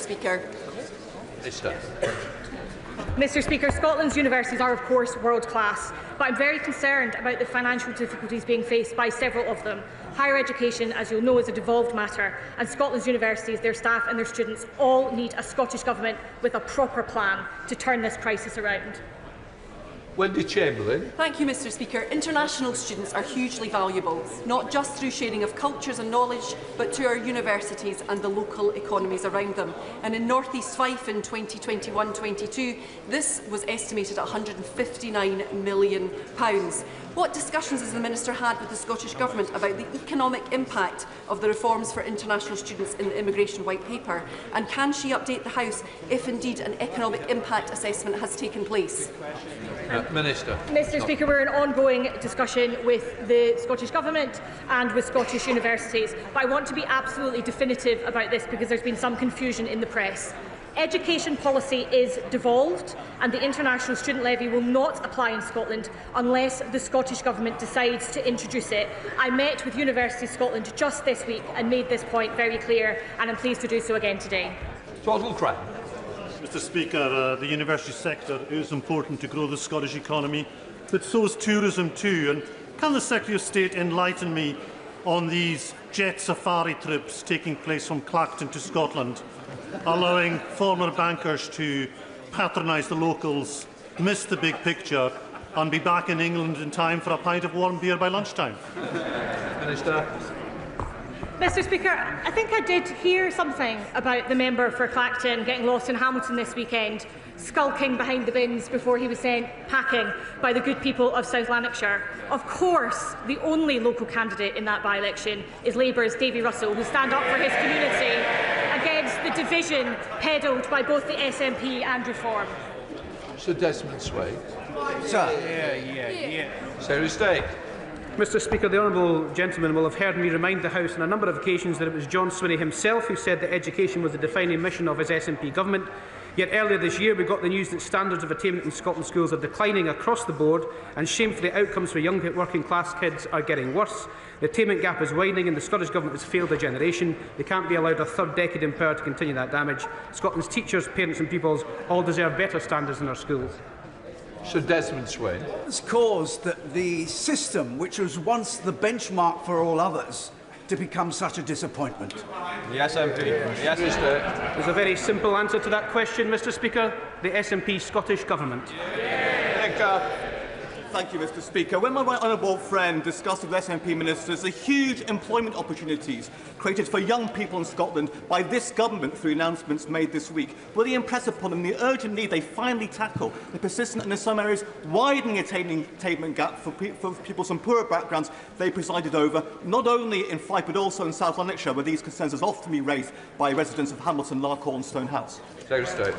Speaker. Mr Speaker, Scotland's universities are of course world class, but I'm very concerned about the financial difficulties being faced by several of them. Higher education, as you'll know, is a devolved matter, and Scotland's universities, their staff and their students all need a Scottish Government with a proper plan to turn this crisis around. Wendy Chamberlain. Thank you, Mr Speaker. International students are hugely valuable, not just through sharing of cultures and knowledge, but to our universities and the local economies around them. And in North East Fife in 2021-22, this was estimated at £159 million. What discussions has the Minister had with the Scottish Government about the economic impact of the reforms for international students in the Immigration White Paper? And can she update the House if indeed an economic impact assessment has taken place? Minister. Mr Speaker, we're in ongoing discussion with the Scottish Government and with Scottish universities, but I want to be absolutely definitive about this because there's been some confusion in the press. Education policy is devolved, and the international student levy will not apply in Scotland unless the Scottish Government decides to introduce it. I met with University Scotland just this week and made this point very clear, and I'm pleased to do so again today. Mr Speaker, the university sector is important to grow the Scottish economy, but so is tourism too. And can the Secretary of State enlighten me on these jet safari trips taking place from Clacton to Scotland, allowing former bankers to patronise the locals, miss the big picture and be back in England in time for a pint of warm beer by lunchtime? Minister. Mr Speaker, I think I did hear something about the member for Clacton getting lost in Hamilton this weekend, skulking behind the bins before he was sent packing by the good people of South Lanarkshire. Of course, the only local candidate in that by-election is Labour's Davy Russell, who stand up for his community against the division peddled by both the SNP and Reform. Sir Desmond Swade. Sir. Secretary of State. Mr Speaker, the honourable gentleman will have heard me remind the House on a number of occasions that it was John Swinney himself who said that education was the defining mission of his SNP government. Yet earlier this year we got the news that standards of attainment in Scotland's schools are declining across the board, and shamefully outcomes for young working class kids are getting worse. The attainment gap is widening and the Scottish Government has failed a generation. They can't be allowed a third decade in power to continue that damage. Scotland's teachers, parents and pupils all deserve better standards in our schools. Sir Desmond Swade. It's caused that the system, which was once the benchmark for all others, to become such a disappointment? Yes, MD. Yes, Mr. There's a very simple answer to that question, Mr Speaker. The SNP Scottish Government. Thank you, Mr Speaker. When my right honourable friend discussed with SNP ministers the huge employment opportunities created for young people in Scotland by this government through announcements made this week, will they impress upon them the urgent need they finally tackle the persistent and in some areas widening attainment gap for people from poorer backgrounds they presided over, not only in Fife but also in South Lanarkshire, where these concerns have often been raised by residents of Hamilton, Larkhall and Stonehouse? Secretary of State.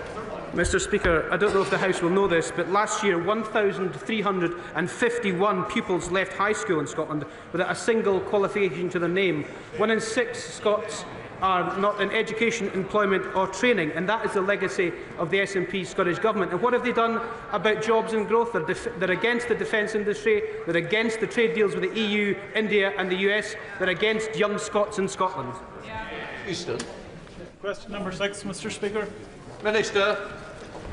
Mr Speaker, I don't know if the House will know this, but last year 1,351 pupils left high school in Scotland without a single qualification to their name. 1 in 6 Scots are not in education, employment or training, and that is the legacy of the SNP Scottish Government. And what have they done about jobs and growth? They're against the defence industry, they're against the trade deals with the EU, India and the US, they're against young Scots in Scotland. Easton. Question number 6, Mr Speaker. Minister.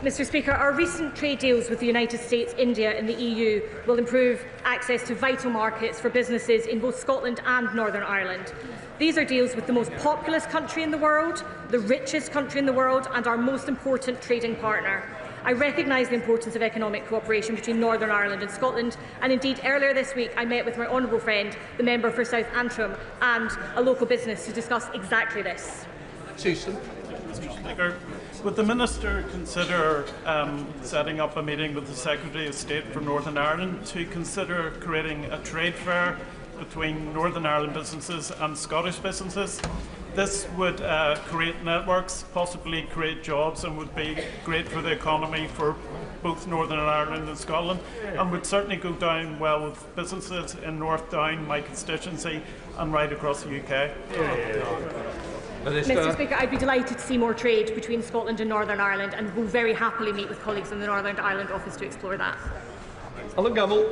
Mr Speaker, our recent trade deals with the United States, India and the EU will improve access to vital markets for businesses in both Scotland and Northern Ireland. These are deals with the most populous country in the world, the richest country in the world and our most important trading partner. I recognise the importance of economic cooperation between Northern Ireland and Scotland, and indeed earlier this week I met with my honourable friend, the member for South Antrim, and a local business to discuss exactly this. Susan. Mr Speaker, would the Minister consider setting up a meeting with the Secretary of State for Northern Ireland to consider creating a trade fair between Northern Ireland businesses and Scottish businesses? This would create networks, possibly create jobs, and would be great for the economy for both Northern Ireland and Scotland, and would certainly go down well with businesses in North Down, my constituency, and right across the UK. Mr Speaker, I'd be delighted to see more trade between Scotland and Northern Ireland, and will very happily meet with colleagues in the Northern Ireland office to explore that. Alan Gamble.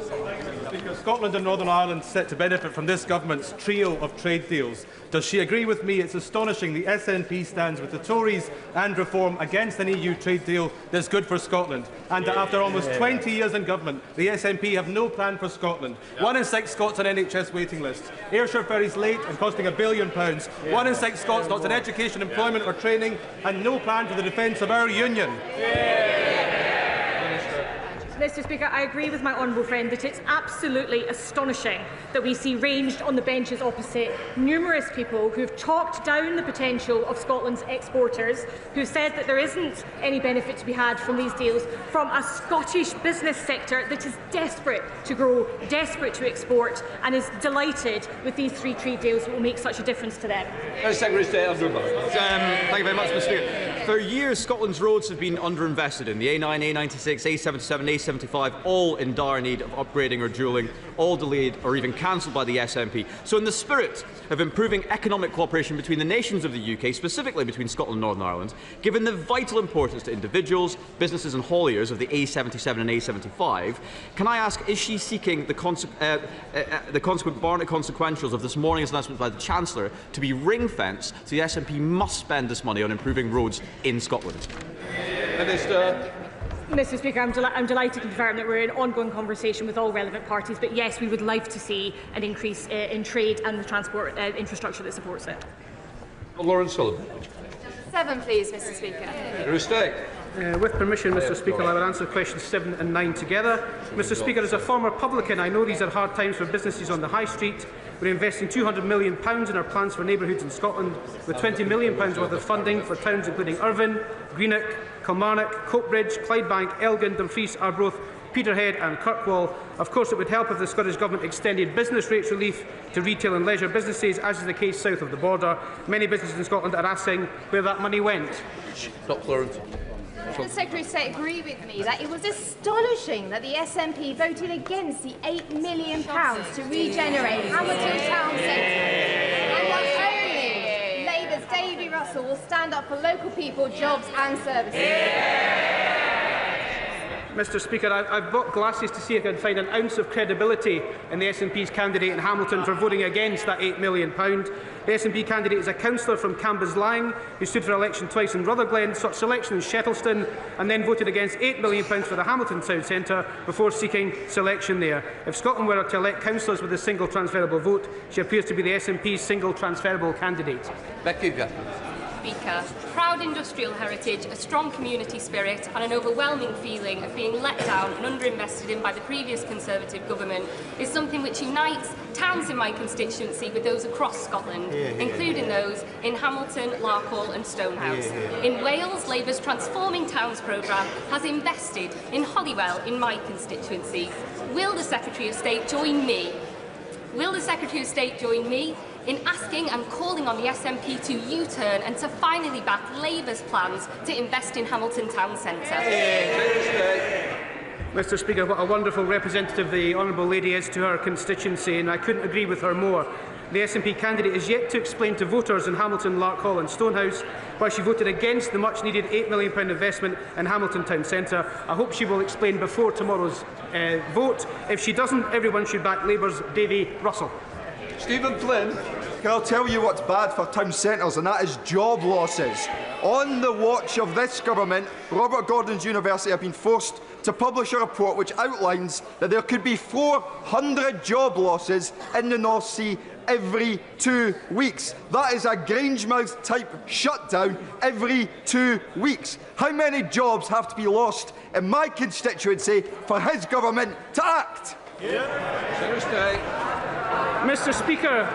Because Scotland and Northern Ireland set to benefit from this government's trio of trade deals. Does she agree with me it's astonishing the SNP stands with the Tories and Reform against an EU trade deal that's good for Scotland, and that after almost 20 years in government, the SNP have no plan for Scotland? 1 in 6 Scots on NHS waiting lists. Ayrshire ferries late and costing £1 billion. 1 in 6 Scots not in education, employment or training, and no plan for the defence of our union. Mr. Speaker, I agree with my honourable friend that it's absolutely astonishing that we see ranged on the benches opposite numerous people who have talked down the potential of Scotland's exporters, who said that there isn't any benefit to be had from these deals, from a Scottish business sector that is desperate to grow, desperate to export, and is delighted with these 3 trade deals that will make such a difference to them. Secretary of State Andrew Barr. Thank you very much, Mr. Speaker. For years, Scotland's roads have been underinvested in. The A9, A96, A77, A75, all in dire need of upgrading or dualling, all delayed or even cancelled by the SNP. So in the spirit of improving economic cooperation between the nations of the UK, specifically between Scotland and Northern Ireland, given the vital importance to individuals, businesses and hauliers of the A77 and A75, can I ask, is she seeking the consequent Barnett consequentials of this morning's announcement by the Chancellor to be ring-fenced, so the SNP must spend this money on improving roads in Scotland? Minister. Mr. Speaker, I'm delighted to confirm that we're in ongoing conversation with all relevant parties, but yes, we would like to see an increase in trade and the transport infrastructure that supports it. Lawrence Sullivan. 7, please, Mr. Speaker. With permission, Mr. Speaker, I will answer questions 7 and 9 together. Mr. Speaker, as a former publican, I know these are hard times for businesses on the high street. We're investing £200 million in our plans for neighbourhoods in Scotland, with £20 million worth of funding for towns including Irvine, Greenock, Kilmarnock, Coatbridge, Clydebank, Elgin, Dumfries, Arbroath, Peterhead and Kirkwall. Of course, it would help if the Scottish Government extended business rates relief to retail and leisure businesses, as is the case south of the border. Many businesses in Scotland are asking where that money went. Dr. Lawrence. The Secretary of State agree with me that it was astonishing that the SNP voted against the £8 million to regenerate Hamilton Town Centre. And that only Labour's Davy Russell will stand up for local people, jobs and services. Mr. Speaker, I've bought glasses to see if I can find an ounce of credibility in the SNP's candidate in Hamilton for voting against that £8 million. The SNP candidate is a councillor from Cambuslang who stood for election twice in Rutherglen, sought selection in Shettleston and then voted against £8 million for the Hamilton Town Centre before seeking selection there. If Scotland were to elect councillors with a single transferable vote, she appears to be the SNP's single transferable candidate. Becky Gatt. Speaker, proud industrial heritage, a strong community spirit and an overwhelming feeling of being let down and underinvested in by the previous Conservative government is something which unites towns in my constituency with those across Scotland, including those in Hamilton, Larkhall and Stonehouse. In Wales, Labour's Transforming Towns programme has invested in Holywell in my constituency. Will the Secretary of State join me? Will the Secretary of State join me in asking and calling on the SNP to U-turn and to finally back Labour's plans to invest in Hamilton Town Centre? Mr. Speaker, what a wonderful representative the Honourable Lady is to her constituency, and I couldn't agree with her more. The SNP candidate is yet to explain to voters in Hamilton, Larkhall and Stonehouse why she voted against the much-needed £8 million investment in Hamilton Town Centre. I hope she will explain before tomorrow's vote. If she doesn't, everyone should back Labour's Davy Russell. Stephen Flynn. I'll tell you what's bad for town centres, and that is job losses. On the watch of this government, Robert Gordon's University have been forced to publish a report which outlines that there could be 400 job losses in the North Sea every 2 weeks. That is a Grangemouth type shutdown every 2 weeks. How many jobs have to be lost in my constituency for his government to act? Mr. Speaker,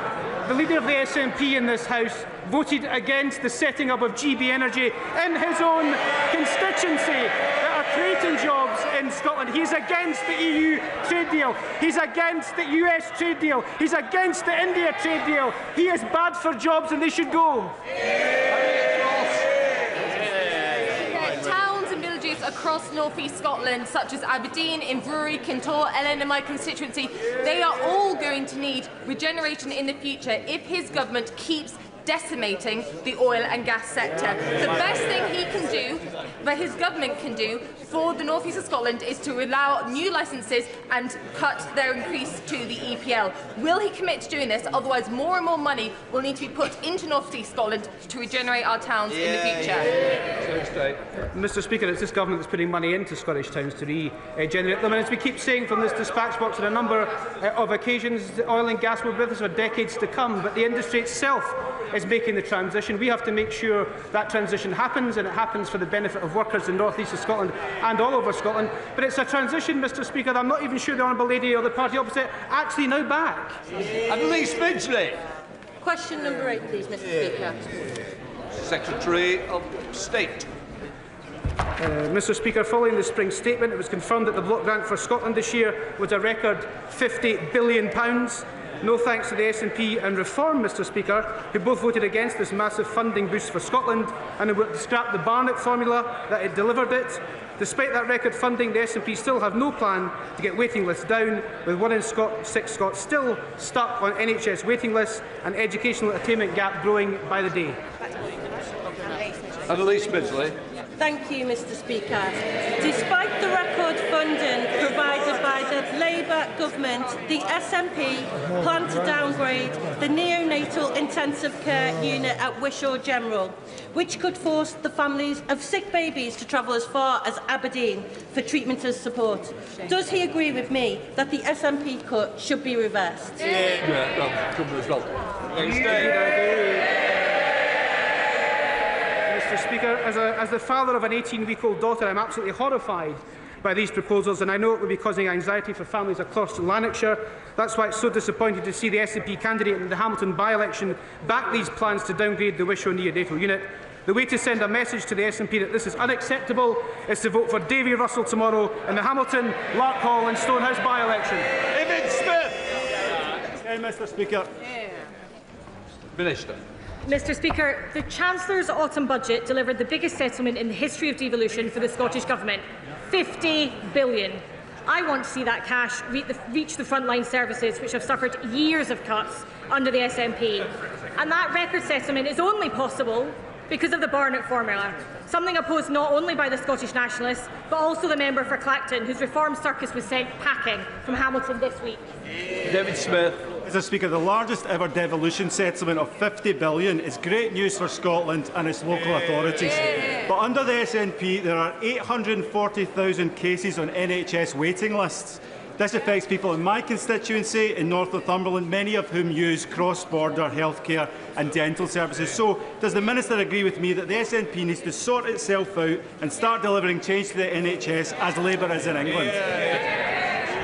the leader of the SNP in this House voted against the setting up of GB Energy in his own constituency that are creating jobs in Scotland. He's against the EU trade deal. He's against the US trade deal. He's against the India trade deal. He is bad for jobs and they should go. Towns and villages across North East Scotland, such as Aberdeen, Inverurie, Kintore, Ellen in my constituency, they are all going to need regeneration in the future if his government keeps decimating the oil and gas sector. The best thing he can do that his government can do for the North East of Scotland is to allow new licences and cut their increase to the EPL. Will he commit to doing this? Otherwise, more and more money will need to be put into North East Scotland to regenerate our towns in the future. Mr. Speaker, it's this government that's putting money into Scottish towns to regenerate them. And as we keep saying from this dispatch box on a number of occasions, the oil and gas will be with us for decades to come, but the industry itself is making the transition. We have to make sure that transition happens, and it happens for the benefit of workers in the North East of Scotland and all over Scotland. But it's a transition, Mr. Speaker, that I'm not even sure the Honourable Lady or the party opposite actually now back. Annalise Midgley. Question number 8, please, Mr. Speaker. Secretary of State. Mr. Speaker, following the spring statement, it was confirmed that the block grant for Scotland this year was a record £50 billion. No thanks to the SNP and Reform, Mr. Speaker, who both voted against this massive funding boost for Scotland and who scrapped the Barnett formula that it delivered it. Despite that record funding, the SNP still have no plan to get waiting lists down, with 1 in 6 Scots still stuck on NHS waiting lists and educational attainment gap growing by the day. Annalise Midgley. Thank you, Mr. Speaker. Despite the record funding provided by the Labour government, the SNP plan to downgrade the neonatal intensive care unit at Wishaw General, which could force the families of sick babies to travel as far as Aberdeen for treatment and support. Does he agree with me that the SNP cut should be reversed? Mr. Speaker, as the father of an 18-week-old daughter, I'm absolutely horrified by these proposals, and I know it will be causing anxiety for families across Lanarkshire. That's why it's so disappointing to see the SNP candidate in the Hamilton by-election back these plans to downgrade the Wishaw neonatal unit. The way to send a message to the SNP that this is unacceptable is to vote for Davy Russell tomorrow in the Hamilton, Larkhall and Stonehouse by-election. David Smith. Mr. Speaker. Minister. Mr. Speaker, the Chancellor's autumn budget delivered the biggest settlement in the history of devolution for the Scottish Government, £50 billion. I want to see that cash reach the frontline services, which have suffered years of cuts under the SNP. And that record settlement is only possible because of the Barnett formula, something opposed not only by the Scottish Nationalists, but also the member for Clacton, whose reform circus was sent packing from Hamilton this week. David Smith. Mr. Speaker, the largest ever devolution settlement of £50 billion is great news for Scotland and its local authorities. But under the SNP, there are 840,000 cases on NHS waiting lists. This affects people in my constituency in North Northumberland, many of whom use cross-border healthcare and dental services. So, does the Minister agree with me that the SNP needs to sort itself out and start delivering change to the NHS as Labour is in England?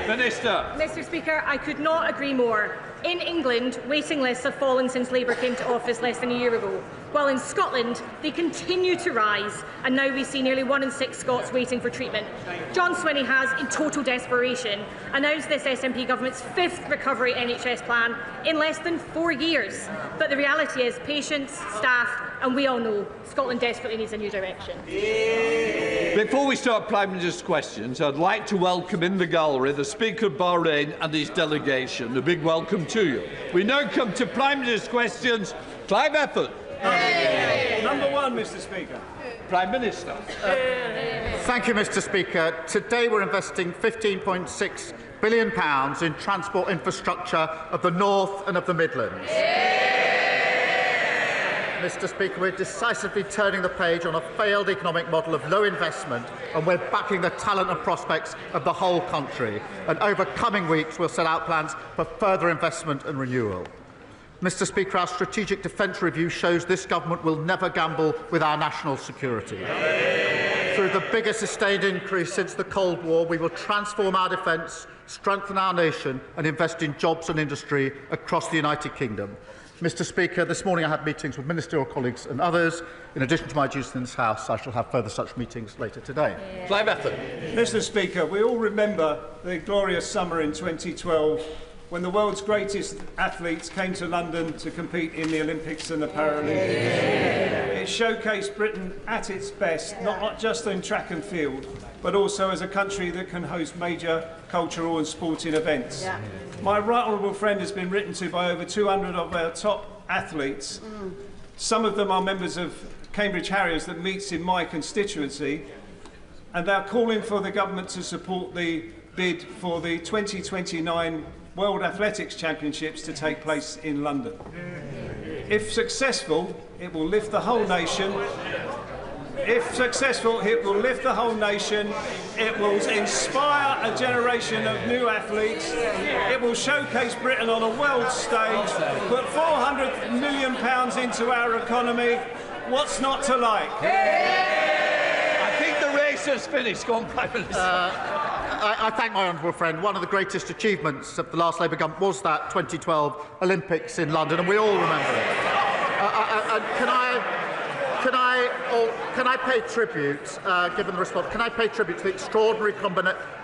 Minister. Mr. Speaker, I could not agree more. In England, waiting lists have fallen since Labour came to office less than a year ago, while in Scotland they continue to rise, and now we see nearly 1 in 6 Scots waiting for treatment. John Swinney has, in total desperation, announced this SNP government's 5th recovery NHS plan in less than 4 years. But the reality is patients, staff and we all know Scotland desperately needs a new direction. Before we start Prime Minister's questions, I'd like to welcome in the gallery the Speaker of Bahrain and his delegation. A big welcome to you. We now come to Prime Minister's questions. Clive Efford. Number 1, Mr. Speaker. Prime Minister. Thank you, Mr. Speaker. Today we're investing £15.6 billion in transport infrastructure of the North and of the Midlands. Mr. Speaker, we're decisively turning the page on a failed economic model of low investment, and we're backing the talent and prospects of the whole country. And over coming weeks, we'll set out plans for further investment and renewal. Mr. Speaker, our strategic defence review shows this government will never gamble with our national security. Through the biggest sustained increase since the Cold War, we will transform our defence, strengthen our nation and invest in jobs and industry across the United Kingdom. Mr. Speaker, this morning I had meetings with ministerial colleagues and others. In addition to my duties in this House, I shall have further such meetings later today. Clive Efford. Mr. Speaker, we all remember the glorious summer in 2012 when the world's greatest athletes came to London to compete in the Olympics and the Paralympics. It showcased Britain at its best, not just in track and field, but also as a country that can host major cultural and sporting events. My right honourable friend has been written to by over 200 of our top athletes. Some of them are members of Cambridge Harriers that meets in my constituency, and they're calling for the government to support the bid for the 2029 World Athletics Championships to take place in London. If successful, it will lift the whole nation. If successful, it will lift the whole nation. It will inspire a generation of new athletes. It will showcase Britain on a world stage, put £400 million into our economy. What's not to like? I think the race has finished. Go on, Prime Minister. I thank my honourable friend. One of the greatest achievements of the last Labour government was that 2012 Olympics in London, and we all remember it. Can I pay tribute, given the response, can I pay tribute to the extraordinary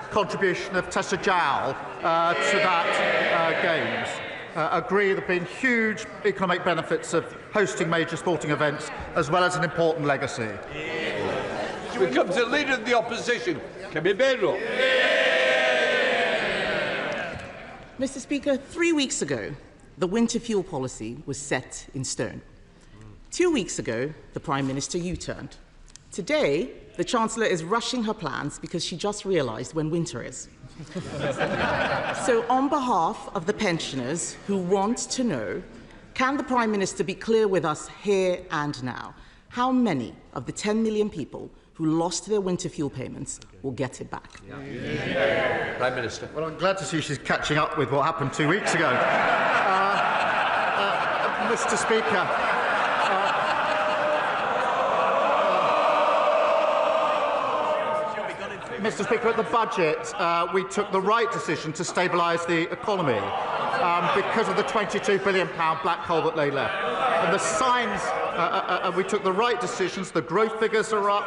contribution of Tessa Jowell to that Games? Agree there have been huge economic benefits of hosting major sporting events, as well as an important legacy. We come to the Leader of the Opposition, Badenoch. Mr. Speaker, 3 weeks ago, the winter fuel policy was set in stone. 2 weeks ago, the Prime Minister U-turned. Today, the Chancellor is rushing her plans because she just realised when winter is. So, on behalf of the pensioners who want to know, can the Prime Minister be clear with us here and now? How many of the 10 million people who lost their winter fuel payments will get it back? Prime Minister. Well, I'm glad to see she's catching up with what happened 2 weeks ago. Mr. Speaker, Mr. Speaker, at the budget, we took the right decision to stabilise the economy because of the £22 billion black hole that lay left. And the signs, we took the right decisions. The growth figures are up,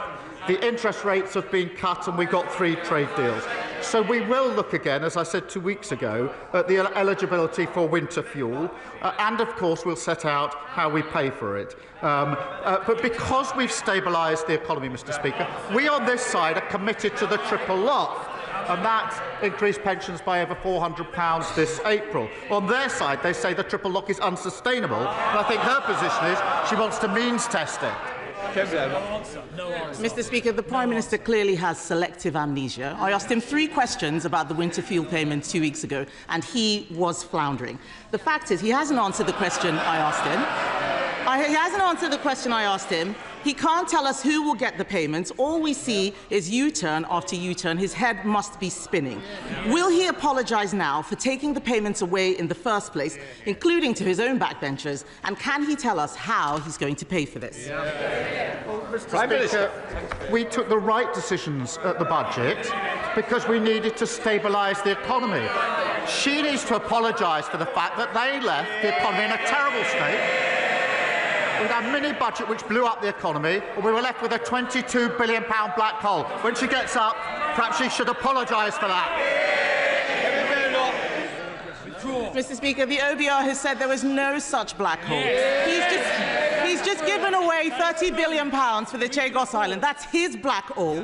the interest rates have been cut, and we got 3 trade deals. So we will look again, as I said 2 weeks ago, at the eligibility for winter fuel, and of course we'll set out how we pay for it. But because we've stabilised the economy, Mr. Speaker, we on this side are committed to the triple lock, and that increased pensions by over £400 this April. On their side, they say the triple lock is unsustainable, and I think her position is she wants to means test it. Mr. Speaker, the Prime Minister clearly has selective amnesia. I asked him 3 questions about the winter fuel payments 2 weeks ago, and he was floundering. The fact is, he hasn't answered the question I asked him. He hasn't answered the question I asked him. He can't tell us who will get the payments. All we see is U-turn after U-turn. His head must be spinning. Will he apologise now for taking the payments away in the first place, including to his own backbenchers? And can he tell us how he's going to pay for this? Well, Mr. Speaker, we took the right decisions at the budget because we needed to stabilise the economy. She needs to apologise for the fact that they left the economy in a terrible state. We had a mini-budget which blew up the economy, and we were left with a £22 billion black hole. When she gets up, perhaps she should apologise for that. Mr. Speaker, the OBR has said there was no such black hole. He's just given away £30 billion for the Chagos Island. That's his black hole.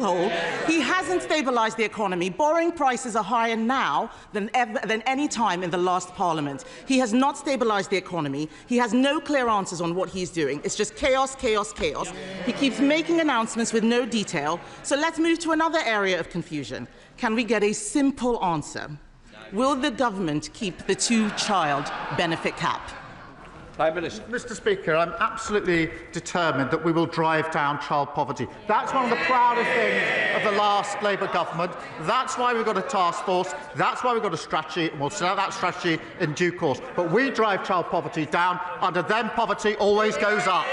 He hasn't stabilised the economy. Borrowing prices are higher now than any time in the last Parliament. He has not stabilised the economy. He has no clear answers on what he's doing. It's just chaos, chaos, chaos. He keeps making announcements with no detail. So let's move to another area of confusion. Can we get a simple answer? Will the government keep the 2-child benefit cap? Prime Minister. Mr. Speaker, I'm absolutely determined that we will drive down child poverty. That's one of the proudest things of the last Labour government. That's why we've got a task force. That's why we've got a strategy, and we'll set out that strategy in due course. But we drive child poverty down. Under them, poverty always goes up.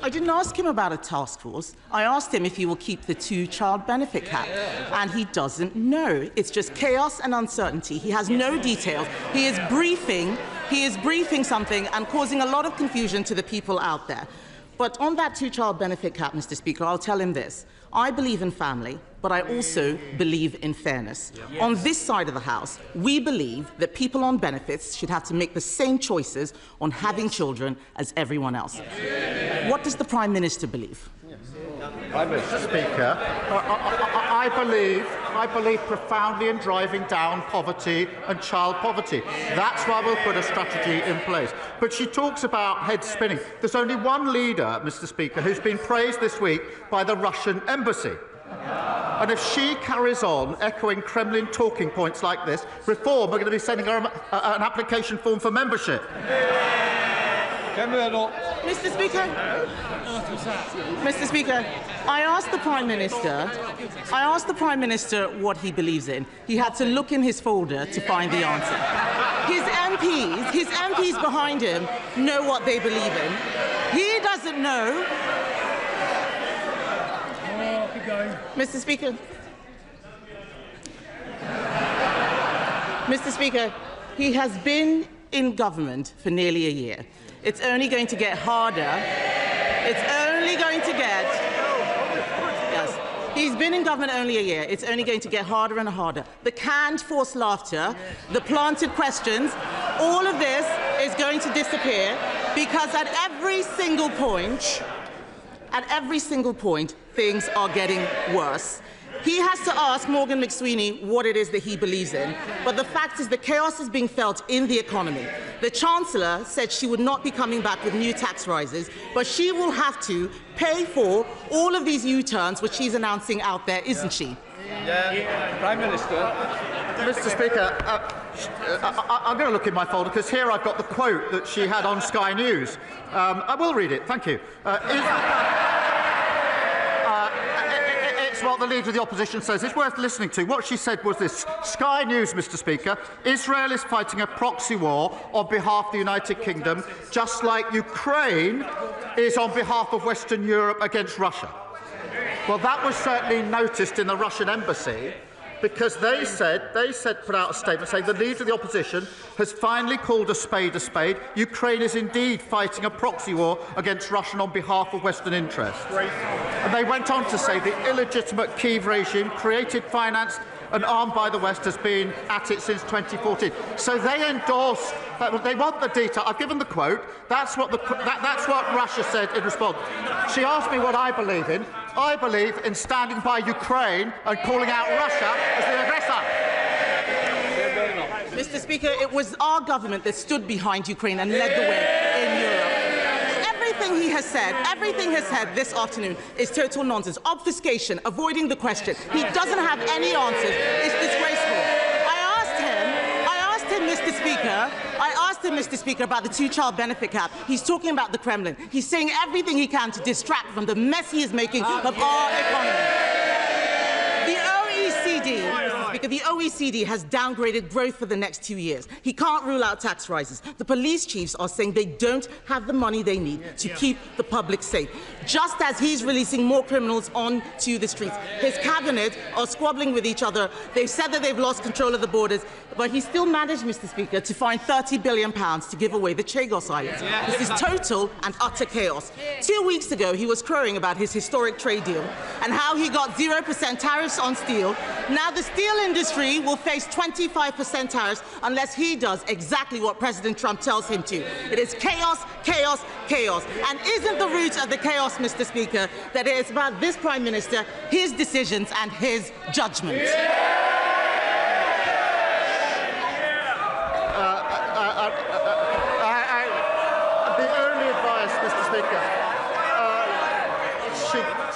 I didn't ask him about a task force. I asked him if he will keep the 2-child benefit cap, and he doesn't know. It's just chaos and uncertainty. He has no details. He is briefing something and causing a lot of confusion to the people out there. But on that 2-child benefit cap, Mr. Speaker, I'll tell him this. I believe in family, but I also believe in fairness. Yes. On this side of the House, we believe that people on benefits should have to make the same choices on having children as everyone else. What does the Prime Minister believe? Mr. Speaker, I believe profoundly in driving down poverty and child poverty. That's why we'll put a strategy in place. But she talks about head spinning. There's only one leader, Mr. Speaker, who's been praised this week by the Russian embassy. And if she carries on echoing Kremlin talking points like this, Reform are going to be sending her an application form for membership. Mr. Speaker, I asked the Prime Minister what he believes in. He had to look in his folder to find the answer. His MPs behind him know what they believe in. He doesn't know. Mr. Speaker, he has been in government for nearly a year. It's only going to get harder. Yes. He's been in government only a year. It's only going to get harder and harder. The canned forced laughter, the planted questions, all of this is going to disappear because at every single point, things are getting worse. He has to ask Morgan McSweeney what it is that he believes in. But the fact is the chaos is being felt in the economy. The Chancellor said she would not be coming back with new tax rises, but she will have to pay for all of these U-turns which she's announcing out there, isn't she? Prime Minister. Mr. Speaker, I'm going to look in my folder because here I've got the quote that she had on Sky News. I will read it, thank you. It's what the Leader of the Opposition says. It's worth listening to. What she said was this. Sky News, Mr. Speaker, Israel is fighting a proxy war on behalf of the United Kingdom, just like Ukraine is on behalf of Western Europe against Russia. Well, that was certainly noticed in the Russian embassy, because they put out a statement saying the Leader of the Opposition has finally called a spade a spade. Ukraine is indeed fighting a proxy war against Russia on behalf of Western interests. And they went on to say the illegitimate Kyiv regime, created, financed and armed by the West, has been at it since 2014. So they endorsed that. They want the detail. I've given the quote. That's what Russia said in response. She asked me what I believe in. I believe in standing by Ukraine and calling out Russia as the aggressor. Mr. Speaker, it was our government that stood behind Ukraine and led the way in Europe. Everything he has said this afternoon is total nonsense. Obfuscation, avoiding the question. He doesn't have any answers. It's disgraceful. I asked him, Mr. Speaker, about the two-child benefit cap. He's talking about the Kremlin. He's saying everything he can to distract from the mess he is making of our economy. The OECD has downgraded growth for the next 2 years. He can't rule out tax rises. The police chiefs are saying they don't have the money they need to keep the public safe. Just as he's releasing more criminals onto the streets. His cabinet are squabbling with each other. They've said that they've lost control of the borders, but he still managed, Mr. Speaker, to find £30 billion to give away the Chagos Islands. This is total and utter chaos. 2 weeks ago, he was crowing about his historic trade deal and how he got 0% tariffs on steel. Now the steel industry will face 25% tariffs unless he does exactly what President Trump tells him to. It is chaos, chaos, chaos. And isn't the root of the chaos, Mr. Speaker, that it is about this Prime Minister, his decisions and his judgment? The only advice, Mr. Speaker,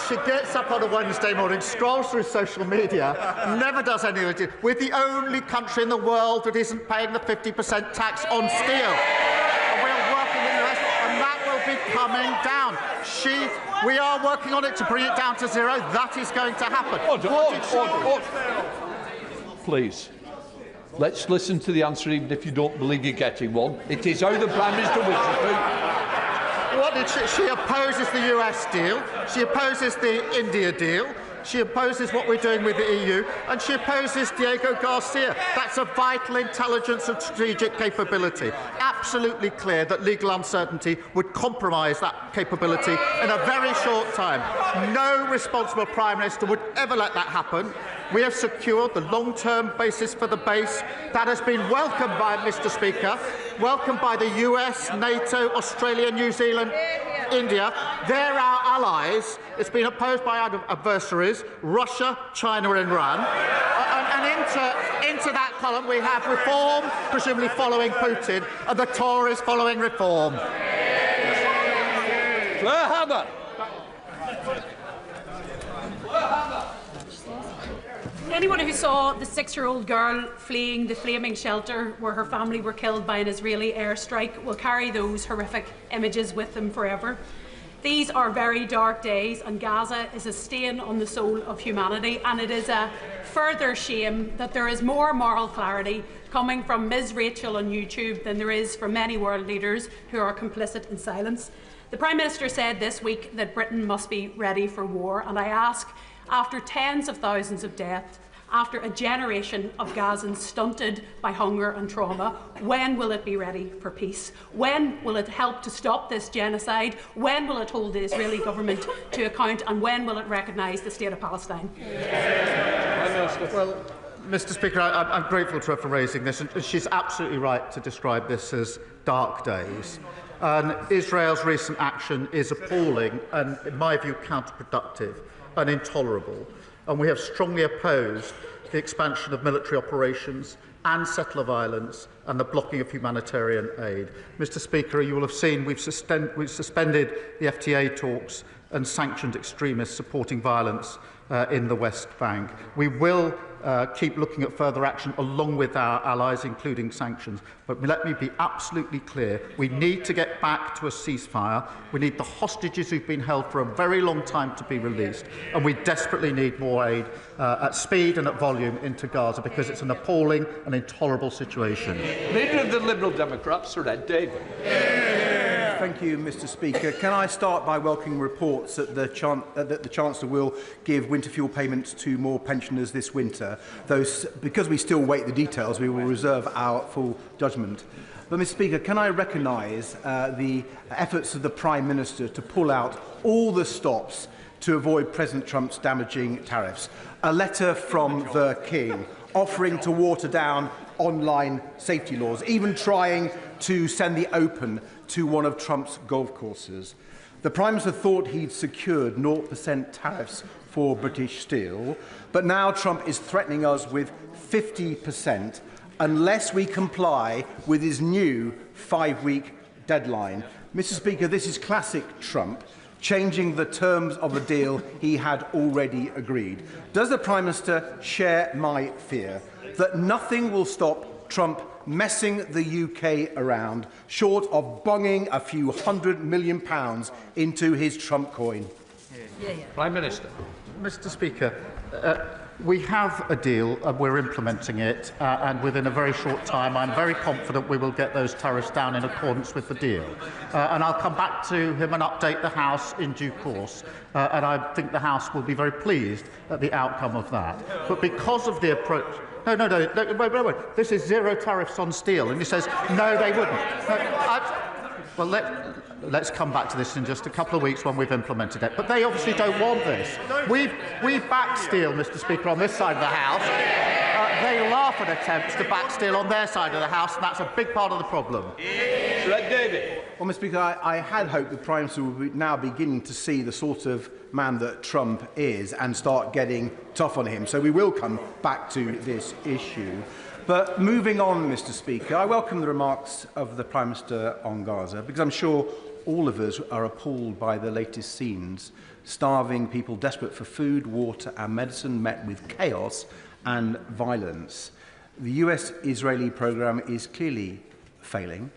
she gets up on a Wednesday morning, scrolls through social media, never does any of it. We're the only country in the world that isn't paying the 50% tax on steel. And we're working with the US, and that will be coming down. We are working on it to bring it down to zero. That is going to happen. Order. Please. Let's listen to the answer, even if you don't believe you're getting one. It is how the Prime Minister wishes to. What did she opposes the US deal, she opposes the India deal, she opposes what we're doing with the EU, and she opposes Diego Garcia. That's a vital intelligence and strategic capability. Absolutely clear that legal uncertainty would compromise that capability in a very short time. No responsible Prime Minister would ever let that happen. We have secured the long-term basis for the base. That has been welcomed by Mr. Speaker, welcomed by the US, NATO, Australia, New Zealand. India. They're our allies. It's been opposed by our adversaries, Russia, China and Iran. And into that column we have reform, presumably following Putin, and the Tories following reform. Claire Hammer. Anyone who saw the 6-year-old girl fleeing the flaming shelter where her family were killed by an Israeli airstrike will carry those horrific images with them forever. These are very dark days, and Gaza is a stain on the soul of humanity, and it is a further shame that there is more moral clarity coming from Ms. Rachel on YouTube than there is from many world leaders who are complicit in silence. The Prime Minister said this week that Britain must be ready for war, and I ask, after tens of thousands of deaths, after a generation of Gazans stunted by hunger and trauma, when will it be ready for peace? When will it help to stop this genocide? When will it hold the Israeli government to account? And when will it recognise the State of Palestine? Well, Mr. Speaker, I'm grateful to her for raising this, and she's absolutely right to describe this as dark days. And Israel's recent action is appalling and, in my view, counterproductive and intolerable. And we have strongly opposed the expansion of military operations and settler violence and the blocking of humanitarian aid. Mr. Speaker, you will have seen we've suspended the FTA talks and sanctioned extremists supporting violence in the West Bank. We will keep looking at further action along with our allies, including sanctions. But let me be absolutely clear. We need to get back to a ceasefire. We need the hostages who've been held for a very long time to be released. And we desperately need more aid at speed and at volume into Gaza, because it's an appalling and intolerable situation. Leader of the Liberal Democrats, Sir Ed Davey. Thank you, Mr. Speaker. Can I start by welcoming reports that the Chancellor will give winter fuel payments to more pensioners this winter, though because we still wait the details, we will reserve our full judgment. But, Mr. Speaker, can I recognise the efforts of the Prime Minister to pull out all the stops to avoid President Trump's damaging tariffs? A letter from the King offering to water down online safety laws, even trying to send the Open to one of Trump's golf courses. The Prime Minister thought he'd secured 0% tariffs for British steel, but now Trump is threatening us with 50% unless we comply with his new 5-week deadline. Mr. Speaker, this is classic Trump, changing the terms of a deal he had already agreed. Does the Prime Minister share my fear that nothing will stop Trump messing the UK around, short of bunging a few £100 million into his Trump coin? Prime Minister. Mr. Speaker, we have a deal and we're implementing it, and within a very short time I'm very confident we will get those tariffs down in accordance with the deal. And I'll come back to him and update the House in due course, and I think the House will be very pleased at the outcome of that. But because of the approach... No, wait. This is zero tariffs on steel. And he says, no, they wouldn't. Well, let's come back to this in just a couple of weeks when we've implemented it. But they obviously don't want this. We've backed steel, Mr. Speaker, on this side of the House. They laugh at attempts to back steel on their side of the House, and that's a big part of the problem. David. Well, Mr. Speaker, I had hoped the Prime Minister would be now beginning to see the sort of man that Trump is and start getting tough on him. So we will come back to this issue. But moving on, Mr. Speaker, I welcome the remarks of the Prime Minister on Gaza, because I'm sure all of us are appalled by the latest scenes. Starving people desperate for food, water and medicine met with chaos and violence. The US-Israeli programme is clearly failing.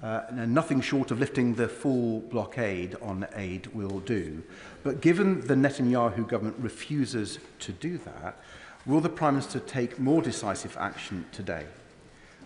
And nothing short of lifting the full blockade on aid will do. But given the Netanyahu government refuses to do that, will the Prime Minister take more decisive action today?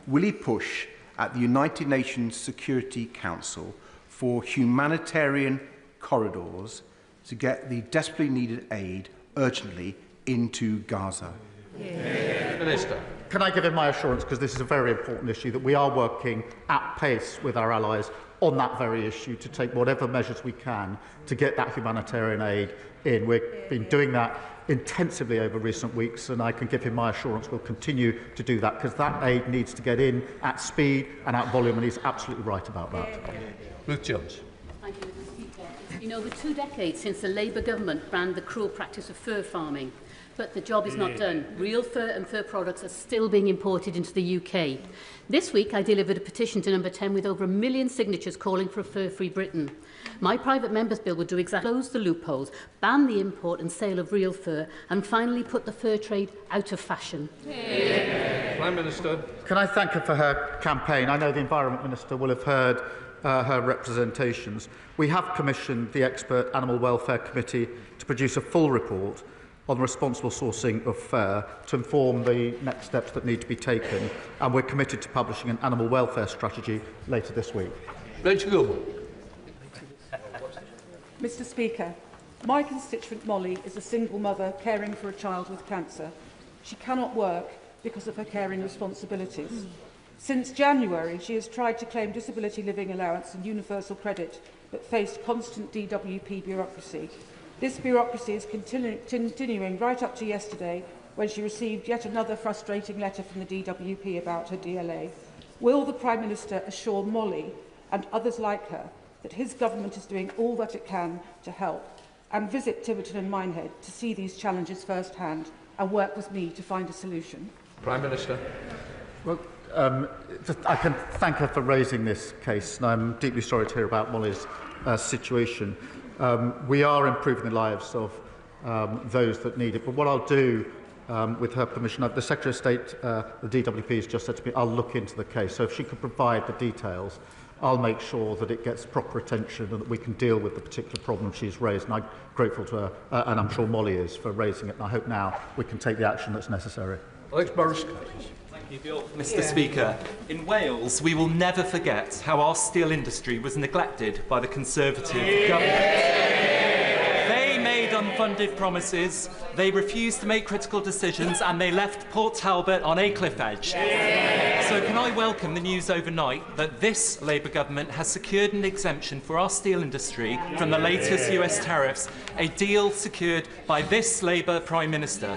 Will he push at the United Nations Security Council for humanitarian corridors to get the desperately needed aid urgently into Gaza? Minister. Can I give him my assurance, because this is a very important issue, that we are working at pace with our allies on that very issue to take whatever measures we can to get that humanitarian aid in. We've been doing that intensively over recent weeks, and I can give him my assurance we'll continue to do that, because that aid needs to get in at speed and at volume, and he's absolutely right about that. Ruth Jones. Thank you, Mr. Speaker. been over 2 decades since the Labour government banned the cruel practice of fur farming. But the job is not done. Real fur and fur products are still being imported into the UK. This week, I delivered a petition to Number 10 with over 1 million signatures calling for a fur-free Britain. My private member's bill would do exactly close the loopholes, ban the import and sale of real fur, and finally put the fur trade out of fashion. Prime Minister. Can I thank her for her campaign? I know the Environment Minister will have heard her representations. We have commissioned the Expert Animal Welfare Committee to produce a full report on responsible sourcing of fur to inform the next steps that need to be taken, and we're committed to publishing an animal welfare strategy later this week. Rachel. Mr. Speaker, my constituent Molly is a single mother caring for a child with cancer. She cannot work because of her caring responsibilities. Since January, she has tried to claim disability living allowance and universal credit, but faced constant DWP bureaucracy. This bureaucracy is continuing right up to yesterday, when she received yet another frustrating letter from the DWP about her DLA. Will the Prime Minister assure Molly and others like her that his government is doing all that it can to help, and visit Tiverton and Minehead to see these challenges firsthand and work with me to find a solution? Prime Minister. Well, I can thank her for raising this case, and I'm deeply sorry to hear about Molly's situation. We are improving the lives of those that need it. But what I'll do, with her permission, the Secretary of State, the DWP, has just said to me, I'll look into the case. So if she could provide the details, I'll make sure that it gets proper attention and that we can deal with the particular problem she's raised. And I'm grateful to her, and I'm sure Molly is, for raising it. And I hope now we can take the action that's necessary. Alex Burrows. Mr. Speaker, in Wales, we will never forget how our steel industry was neglected by the Conservative government. They made unfunded promises, they refused to make critical decisions, and they left Port Talbot on a cliff edge. So can I welcome the news overnight that this Labour government has secured an exemption for our steel industry from the latest US tariffs, a deal secured by this Labour Prime Minister.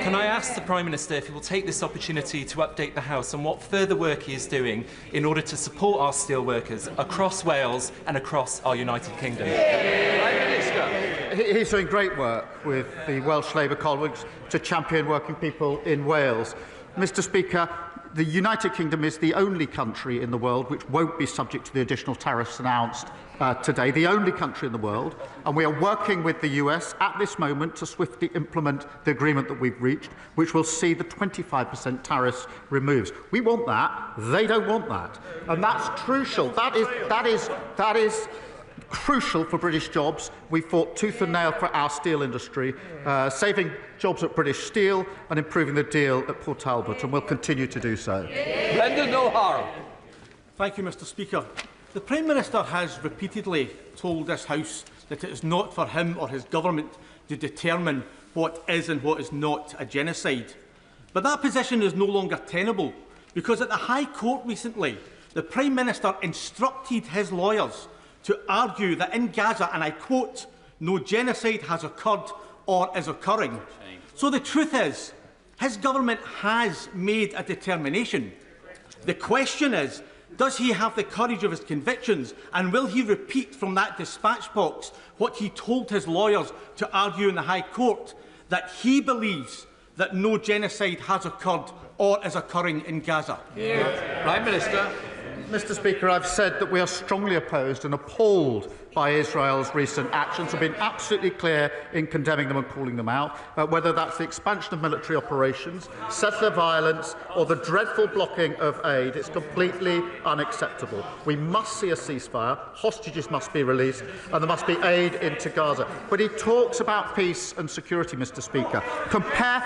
Can I ask the Prime Minister if he will take this opportunity to update the House on what further work he is doing in order to support our steel workers across Wales and across our United Kingdom? Prime Minister. He's doing great work with the Welsh Labour colleagues to champion working people in Wales. Mr. Speaker, the United Kingdom is the only country in the world which won't be subject to the additional tariffs announced today, the only country in the world, and we are working with the US at this moment to swiftly implement the agreement that we've reached, which will see the 25% tariffs removed. We want that, they don't want that, and that's crucial. That is crucial for British jobs. We fought tooth and nail for our steel industry, saving jobs at British Steel and improving the deal at Port Talbot, and we'll continue to do so. Brendan O'Hara. Thank you, Mr. Speaker. The Prime Minister has repeatedly told this House that it is not for him or his government to determine what is and what is not a genocide. But that position is no longer tenable, because at the High Court recently, the Prime Minister instructed his lawyers to argue that in Gaza, and I quote, no genocide has occurred or is occurring. So the truth is, his government has made a determination. The question is, does he have the courage of his convictions, and will he repeat from that dispatch box what he told his lawyers to argue in the High Court, that he believes that no genocide has occurred or is occurring in Gaza? Prime Minister. Mr. Speaker, I've said that we are strongly opposed and appalled by Israel's recent actions. We've been absolutely clear in condemning them and calling them out, whether that's the expansion of military operations, settler violence, or the dreadful blocking of aid. It's completely unacceptable. We must see a ceasefire, hostages must be released, and there must be aid into Gaza. But he talks about peace and security, Mr. Speaker. Compare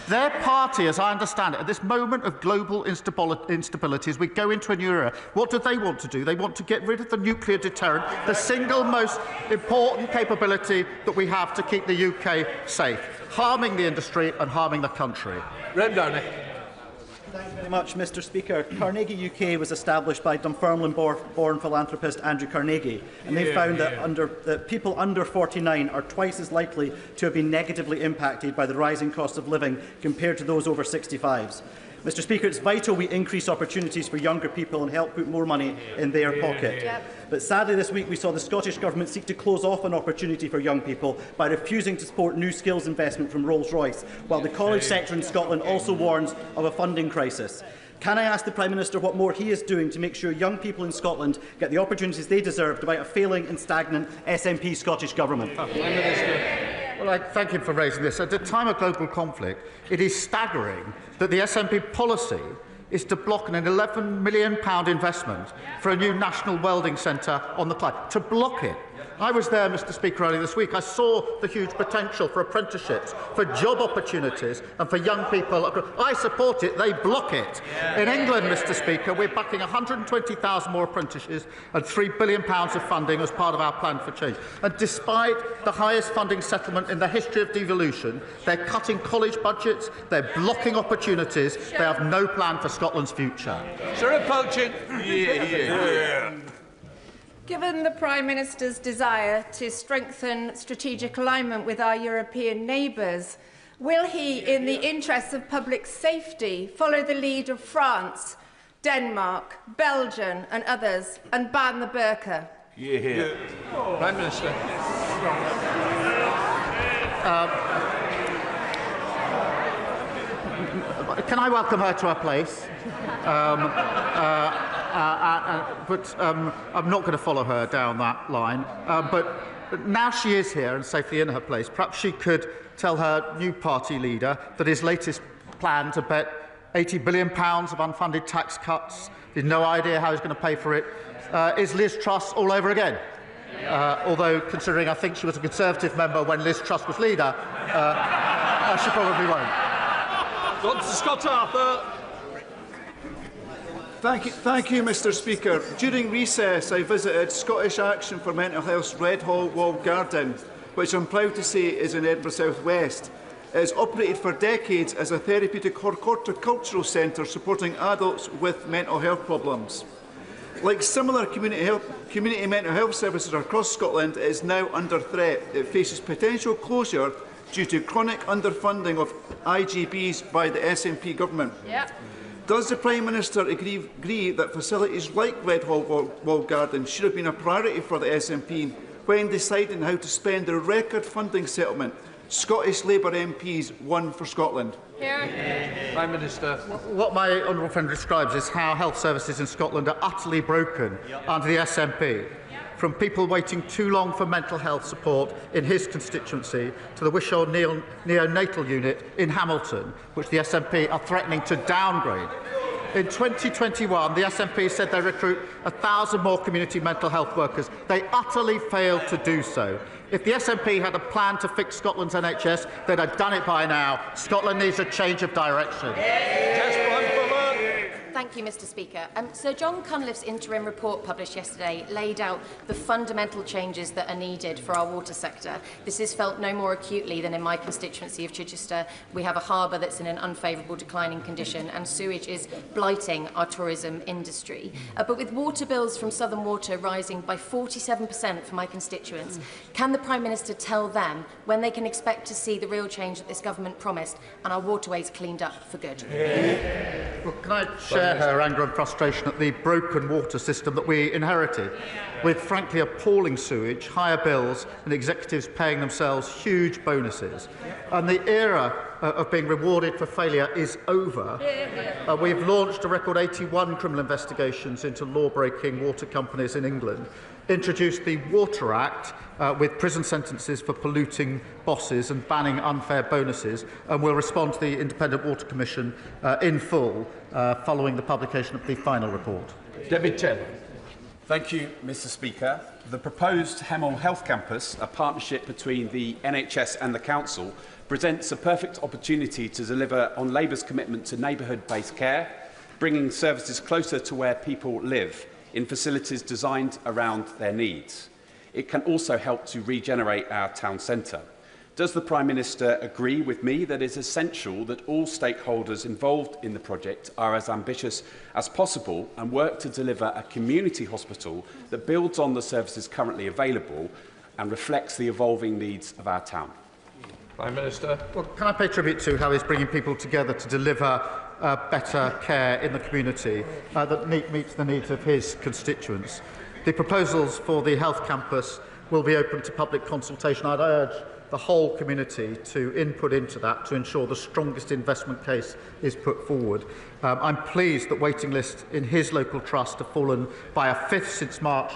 their party, as I understand it, at this moment of global instability, as we go into a new era. What do they want to do? They want to get rid of the nuclear deterrent, the single most important capability that we have to keep the UK safe, harming the industry and harming the country. Thank you very much, Mr. Speaker. Carnegie UK was established by Dunfermline-born philanthropist Andrew Carnegie, and they found that people under 49 are twice as likely to have been negatively impacted by the rising cost of living compared to those over 65s. Mr Speaker, it's vital we increase opportunities for younger people and help put more money in their pocket. But sadly this week we saw the Scottish Government seek to close off an opportunity for young people by refusing to support new skills investment from Rolls-Royce, while the college sector in Scotland also warns of a funding crisis. Can I ask the Prime Minister what more he is doing to make sure young people in Scotland get the opportunities they deserve despite a failing and stagnant SNP Scottish Government? Well, I thank him for raising this. At a time of global conflict, it is staggering that the SNP policy is to block an £11 million investment for a new national welding centre on the Clyde. To block it. I was there, Mr Speaker, earlier this week. I saw the huge potential for apprenticeships, for job opportunities and for young people. I support it. They block it. In England, Mr Speaker, we're backing 120,000 more apprentices and £3 billion of funding as part of our plan for change. And despite the highest funding settlement in the history of devolution, they're cutting college budgets, they're blocking opportunities, they have no plan for Scotland's future. Sir, approaching. Given the Prime Minister's desire to strengthen strategic alignment with our European neighbours, will he, in the interests of public safety, follow the lead of France, Denmark, Belgium and others and ban the burqa? Prime Minister. Can I welcome her to her place? But I'm not going to follow her down that line. But now she is here and safely in her place, perhaps she could tell her new party leader that his latest plan to bet £80 billion of unfunded tax cuts, with no idea how he's going to pay for it, is Liz Truss all over again. Although, considering I think she was a Conservative member when Liz Truss was leader, she probably won't. Dr. Scott Arthur. Thank you, Mr Speaker. During recess, I visited Scottish Action for Mental Health's Red Hall Walled Garden, which I'm proud to say is in Edinburgh South West. It has operated for decades as a therapeutic horticultural centre supporting adults with mental health problems. Like similar community mental health services across Scotland, it is now under threat. It faces potential closure due to chronic underfunding of IGBs by the SNP government. Does the Prime Minister agree that facilities like Red Hall Walled Garden should have been a priority for the SNP when deciding how to spend the record funding settlement Scottish Labour MPs won for Scotland? Prime Minister. What my honourable friend describes is how health services in Scotland are utterly broken under the SNP. From people waiting too long for mental health support in his constituency to the Wishaw neonatal unit in Hamilton, which the SNP are threatening to downgrade. In 2021, the SNP said they recruit 1,000 more community mental health workers. They utterly failed to do so. If the SNP had a plan to fix Scotland's NHS, they'd have done it by now. Scotland needs a change of direction. Thank you, Mr Speaker. Sir John Cunliffe's interim report published yesterday laid out the fundamental changes that are needed for our water sector. This is felt no more acutely than in my constituency of Chichester. We have a harbour that's in an unfavourable declining condition and sewage is blighting our tourism industry. But with water bills from Southern Water rising by 47% for my constituents, can the Prime Minister tell them when they can expect to see the real change that this government promised and our waterways cleaned up for good? Well, can I share her anger and frustration at the broken water system that we inherited, with frankly appalling sewage, higher bills and executives paying themselves huge bonuses. And the era of being rewarded for failure is over. We've launched a record 81 criminal investigations into law-breaking water companies in England, introduced the Water Act with prison sentences for polluting bosses and banning unfair bonuses, and will respond to the Independent Water Commission in full following the publication of the final report. David Taylor. Thank you, Mr Speaker. The proposed Hemel Health Campus, a partnership between the NHS and the Council, presents a perfect opportunity to deliver on Labour's commitment to neighbourhood-based care, bringing services closer to where people live, in facilities designed around their needs. It can also help to regenerate our town centre. Does the Prime Minister agree with me that it is essential that all stakeholders involved in the project are as ambitious as possible and work to deliver a community hospital that builds on the services currently available and reflects the evolving needs of our town? Prime Minister. Well, can I pay tribute to how he's bringing people together to deliver better care in the community that meets the needs of his constituents. The proposals for the health campus will be open to public consultation. I'd urge the whole community to input into that to ensure the strongest investment case is put forward. I'm pleased that waiting lists in his local trust have fallen by a fifth since March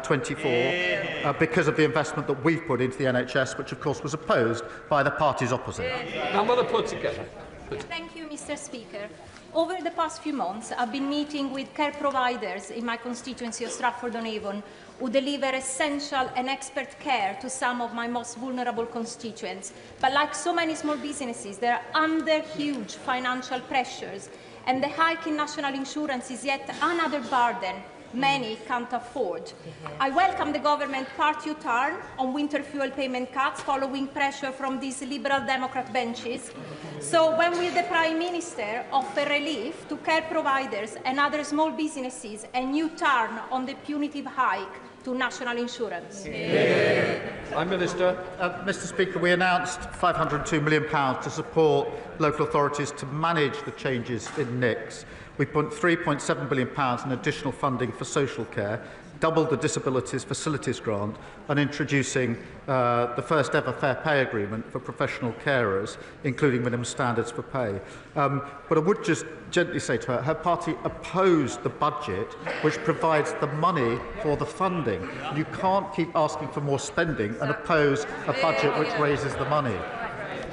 24 because of the investment that we've put into the NHS, which of course was opposed by the parties opposite. Number put together. Thank you, Mr. Speaker. Over the past few months, I've been meeting with care providers in my constituency of Stratford-on-Avon who deliver essential and expert care to some of my most vulnerable constituents. But like so many small businesses, they are under huge financial pressures, and the hike in national insurance is yet another burden many can't afford. I welcome the government party U-turn on winter fuel payment cuts following pressure from these Liberal Democrat benches. So when will the Prime Minister offer relief to care providers and other small businesses and U-turn on the punitive hike to national insurance? Prime Minister. Mr. Speaker, we announced £502 million to support local authorities to manage the changes in NICs. We put £3.7 billion in additional funding for social care, doubled the Disabilities Facilities Grant, and introducing the first ever fair pay agreement for professional carers, including minimum standards for pay. But I would just gently say to her, her party opposed the budget which provides the money for the funding. You can't keep asking for more spending and oppose a budget which raises the money.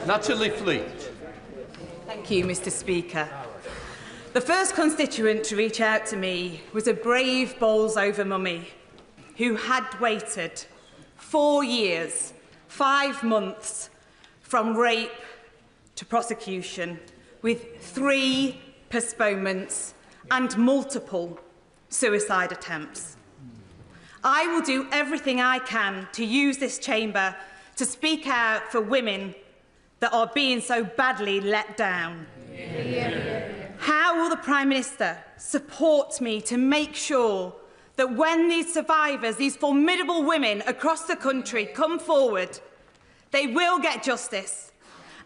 Natalie Fleet. Thank you, Mr. Speaker. The first constituent to reach out to me was a brave bowls-over mummy who had waited 4 years, 5 months from rape to prosecution, with 3 postponements and multiple suicide attempts. I will do everything I can to use this chamber to speak out for women that are being so badly let down. How will the Prime Minister support me to make sure that when these survivors, these formidable women across the country come forward, they will get justice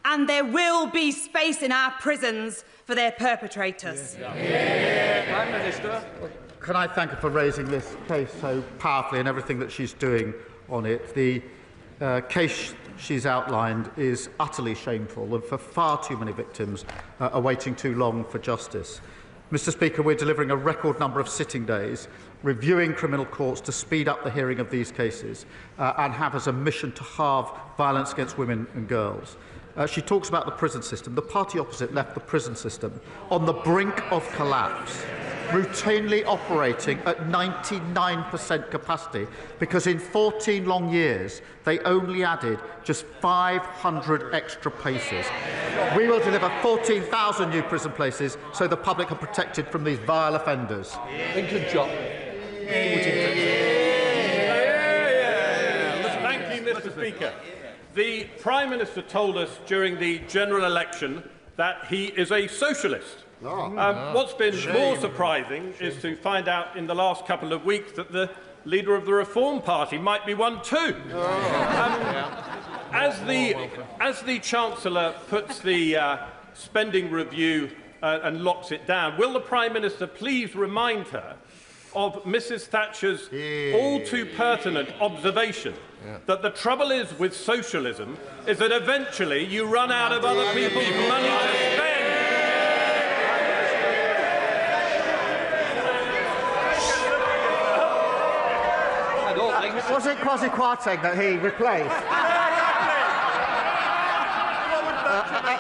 and there will be space in our prisons for their perpetrators? Prime Minister. Can I thank her for raising this case so powerfully and everything that she's doing on it? The case she's outlined is utterly shameful, and for far too many victims are waiting too long for justice. Mr. Speaker, we're delivering a record number of sitting days, reviewing criminal courts to speed up the hearing of these cases and have as a mission to halve violence against women and girls. She talks about the prison system. The party opposite left the prison system on the brink of collapse, routinely operating at 99% capacity because in 14 long years they only added just 500 extra places. We will deliver 14,000 new prison places so the public are protected from these vile offenders. Lincoln John. Thank you, Mr. Speaker. The Prime Minister told us during the general election that he is a socialist. What's been more surprising is to find out in the last couple of weeks that the leader of the Reform Party might be one too. As the Chancellor puts the spending review and locks it down, will the Prime Minister please remind her of Mrs Thatcher's all-too-pertinent observation that the trouble is with socialism is that eventually you run out of other people's money to spend. Was it Kwasi Kwarteng that he replaced?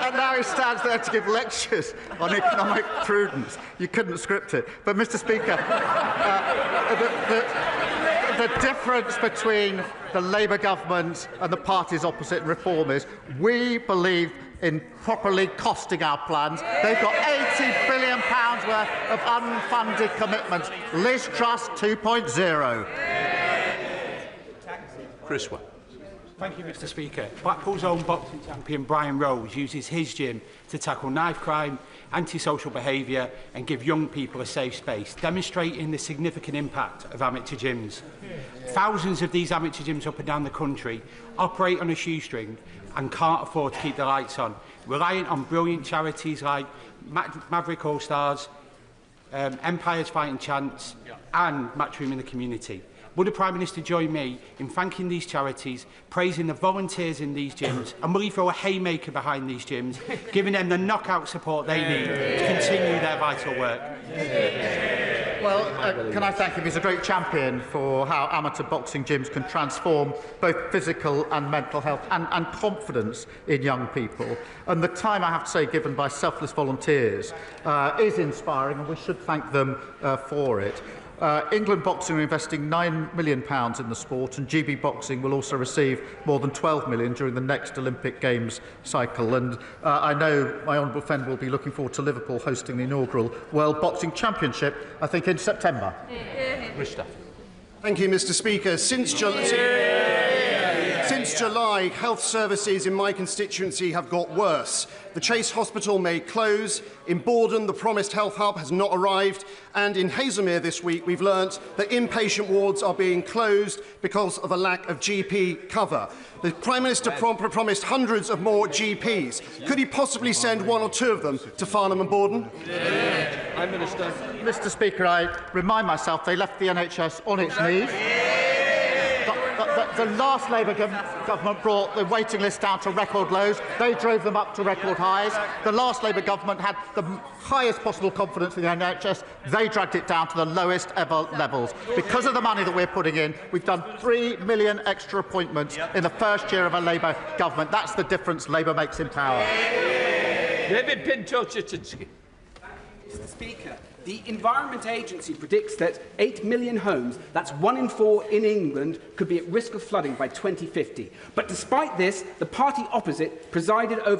And now he stands there to give lectures on economic prudence. You couldn't script it. But, Mr. Speaker, the difference between the Labour government and the parties opposite in Reform is we believe in properly costing our plans. They've got £80 billion worth of unfunded commitments. Liz Truss 2.0. Chris Webb. Thank you, Mr Speaker. Blackpool's own boxing champion Brian Rose uses his gym to tackle knife crime, antisocial behaviour and give young people a safe space, demonstrating the significant impact of amateur gyms. Thousands of these amateur gyms up and down the country operate on a shoestring and can't afford to keep the lights on, reliant on brilliant charities like Maverick All-Stars, Empire's Fighting Chance and Matchroom in the Community. Would the Prime Minister join me in thanking these charities, praising the volunteers in these gyms, and will he throw a haymaker behind these gyms, giving them the knockout support they need to continue their vital work? Well, can I thank him? He's a great champion for how amateur boxing gyms can transform both physical and mental health and confidence in young people. And the time, I have to say, given by selfless volunteers is inspiring, and we should thank them for it. England Boxing are investing £9 million in the sport, and GB Boxing will also receive more than £12 million during the next Olympic Games cycle. And I know my honourable friend will be looking forward to Liverpool hosting the inaugural World Boxing Championship, I think in September. Thank you, Mr Speaker. Since July, health services in my constituency have got worse. The Chase Hospital may close, in Borden the promised health hub has not arrived, and in Hazelmere this week we've learnt that inpatient wards are being closed because of a lack of GP cover. The Prime Minister promised hundreds of more GPs. Could he possibly send one or two of them to Farnham and Borden? Prime Minister. Mr Speaker, I remind myself they left the NHS on its knees. The last Labour government brought the waiting list down to record lows. They drove them up to record highs. The last Labour government had the highest possible confidence in the NHS. They dragged it down to the lowest ever levels. Because of the money that we're putting in, we've done 3 million extra appointments in the first year of a Labour government. That's the difference Labour makes in power. David Pinto. Mr Speaker, the Environment Agency predicts that 8 million homes, that's 1 in 4 in England, could be at risk of flooding by 2050. But despite this, the party opposite presided over